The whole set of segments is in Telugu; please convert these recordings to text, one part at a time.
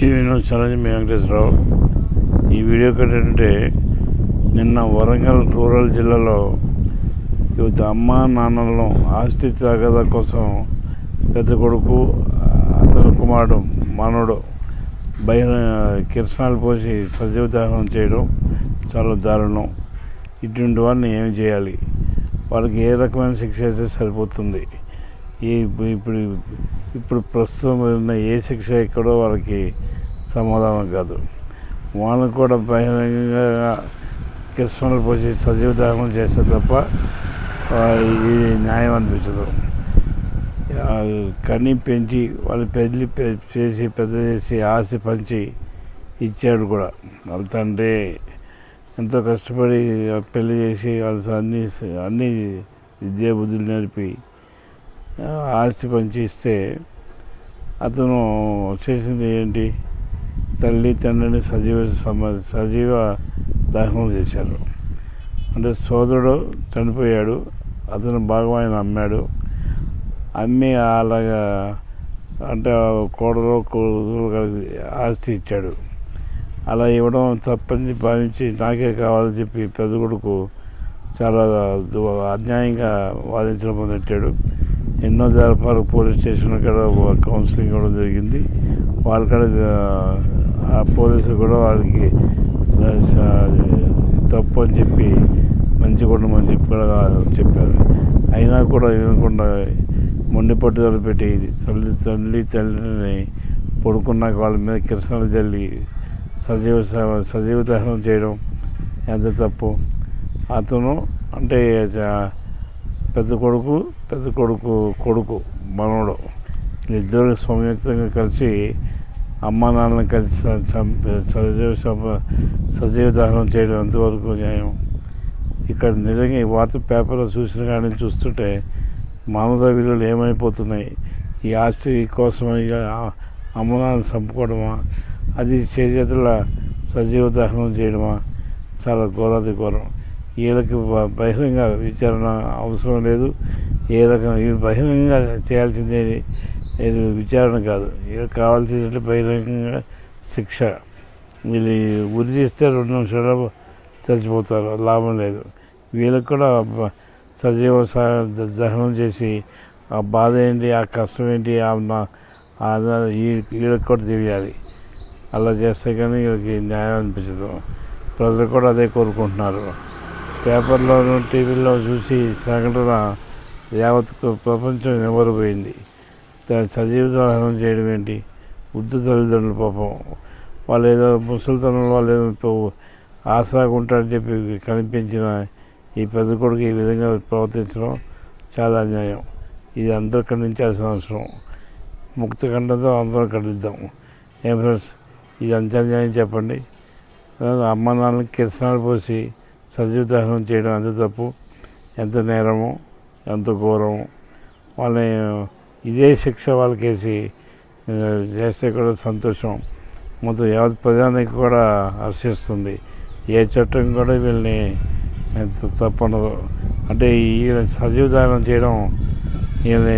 టీవీ న్యూస్ ఛానల్ మీ వెంకటేశ్వరరావు. ఈ వీడియో ఏంటంటే, నిన్న వరంగల్ రూరల్ జిల్లాలో యువత అమ్మా నాన్నలను ఆస్తి తగాదా కోసం పెద్ద కొడుకు అతని కుమారుడు మనవడు కిరసనాలు పోసి సజీవ దహనం చేయడం చాలా దారుణం. ఇటువంటి వారిని ఏం చేయాలి, వాళ్ళకి ఏ రకమైన శిక్ష అయితే సరిపోతుంది? ఇప్పుడు ప్రస్తుతం ఉన్న ఏ శిక్ష ఎక్కడో వాళ్ళకి సమాధానం కాదు. వాళ్ళకు కూడా బహిరంగంగా కిరసనాలు పోసి సజీవ దహనం చేస్తే తప్ప ఇది న్యాయం అనిపించదు. కని పెంచి వాళ్ళు పెళ్లి చేసి పెద్ద చేసి ఆశ పంచి ఇచ్చాడు కూడా. వాళ్ళ తండ్రి ఎంతో కష్టపడి పెళ్లి చేసి వాళ్ళు అన్ని విద్యా బుద్ధులు నేర్పి ఆస్తి పంచి ఇస్తే అతను చేసింది ఏంటి? తల్లి తండ్రిని సజీవ దహనం చేశారు. అంటే సోదరుడు చనిపోయాడు, అతను భాగం ఆయన అమ్మి అలాగా అంటే కోడలు ఆస్తి ఇచ్చాడు. అలా ఇవ్వడం తప్పని భావించి నాకే కావాలని చెప్పి పెద్ద కొడుకు చాలా అన్యాయంగా వాదించడం మొదలెట్టాడు. ఎన్నో దళపాలు పోలీస్ స్టేషన్ కూడా కౌన్సిలింగ్ ఇవ్వడం జరిగింది. వాళ్ళ కూడా ఆ పోలీసులు కూడా వాళ్ళకి తప్పు అని చెప్పి మంచి చెప్పి కూడా చెప్పారు. అయినా కూడా వినకుండా మొండి పట్టుదల పెట్టి తల్లిని పడుకున్నాక వాళ్ళ మీద కిరసనాలు జల్లి సజీవ దహనం చేయడం ఎంత తప్పు? అతను అంటే పెద్ద కొడుకు మనవడు ఇద్దరు సంయుక్తంగా కలిసి అమ్మా నాన్నలను కలిసి సజీవ దహనం చేయడం ఎంతవరకు న్యాయం? ఇక్కడ నిజంగా ఈ వార్త పేపర్లో చూసిన కానీ చూస్తుంటే మానవ విలువలు ఏమైపోతున్నాయి? ఈ ఆస్తి కోసం అమ్మ నాన్నను చంపుకోవడమా, అది చేతుల సజీవ దహనం చేయడమా? చాలా ఘోరాది ఘోరం. వీళ్ళకి బహిరంగ విచారణ అవసరం లేదు. ఏ రకం బహిరంగంగా చేయాల్సింది విచారణ కాదు, వీళ్ళకి కావాల్సిందంటే బహిరంగంగా శిక్ష. వీళ్ళు ఉరి చేస్తే 2 నిమిషాలు చచ్చిపోతారు, లాభం లేదు. వీళ్ళకి కూడా సజీవ దహనం చేసి ఆ బాధ ఏంటి, ఆ కష్టం ఏంటి వీళ్ళకి కూడా తెలియాలి. అలా చేస్తే కానీ వీళ్ళకి న్యాయం అనిపించదు. ప్రజలు కూడా అదే కోరుకుంటున్నారు. పేపర్లోనూ టీవీలో చూసి సంఘటన యావత్ ప్రపంచం నివ్వరపోయింది. సజీవ దహనం చేయడం ఏంటి? వృద్ధ తల్లిదండ్రులు పాపం వాళ్ళు ఏదో ముసలితనంలో వాళ్ళు ఏదో ఆసరాగా ఉంటారని చెప్పి కనిపించిన ఈ పెద్ద కొడుకు ఈ విధంగా ప్రవర్తించడం చాలా అన్యాయం. ఇది అందరూ ఖండించాల్సిన అవసరం. ముక్తఖండంతో అందరం ఖండిద్దాం. ఏం ఫ్రెండ్స్, ఇది అంత అన్యాయం చెప్పండి. అమ్మ నాన్నకి కిరసనాలు పోసి సజీవ దహనం చేయడం ఎంత తప్పు, ఎంత నేరము, ఎంత ఘోరము. వాళ్ళని ఇదే శిక్ష వాళ్ళకేసి చేస్తే కూడా సంతోషం. మొత్తం యావత్ ప్రజానికి కూడా హర్షిస్తుంది. ఏ చట్టం కూడా వీళ్ళని తప్పనదు. అంటే ఈ సజీవ దహనం చేయడం వీళ్ళని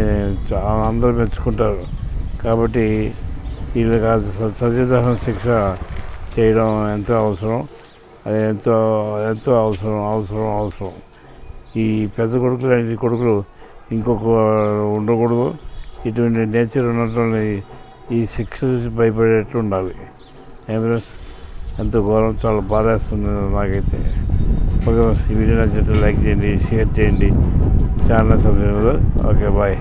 అందరూ మెచ్చుకుంటారు. కాబట్టి వీళ్ళకి సజీవ దహనం శిక్ష చేయడం ఎంతో అవసరం. అది ఎంతో అవసరం. ఈ పెద్ద కొడుకులు ఇంకొక ఉండకూడదు. ఇటువంటి నేచర్ ఉన్నటువంటి ఈ శిక్ష చూసి భయపడేట్టు ఉండాలి. ఏమిరస్ ఎంతో ఘోరం, చాలా బాధేస్తుంది నాకైతే. ఓకే, ఈ వీడియో నచ్చినట్టు లైక్ చేయండి, షేర్ చేయండి, ఛానల్ సబ్స్క్రైబ్. Okay, bye.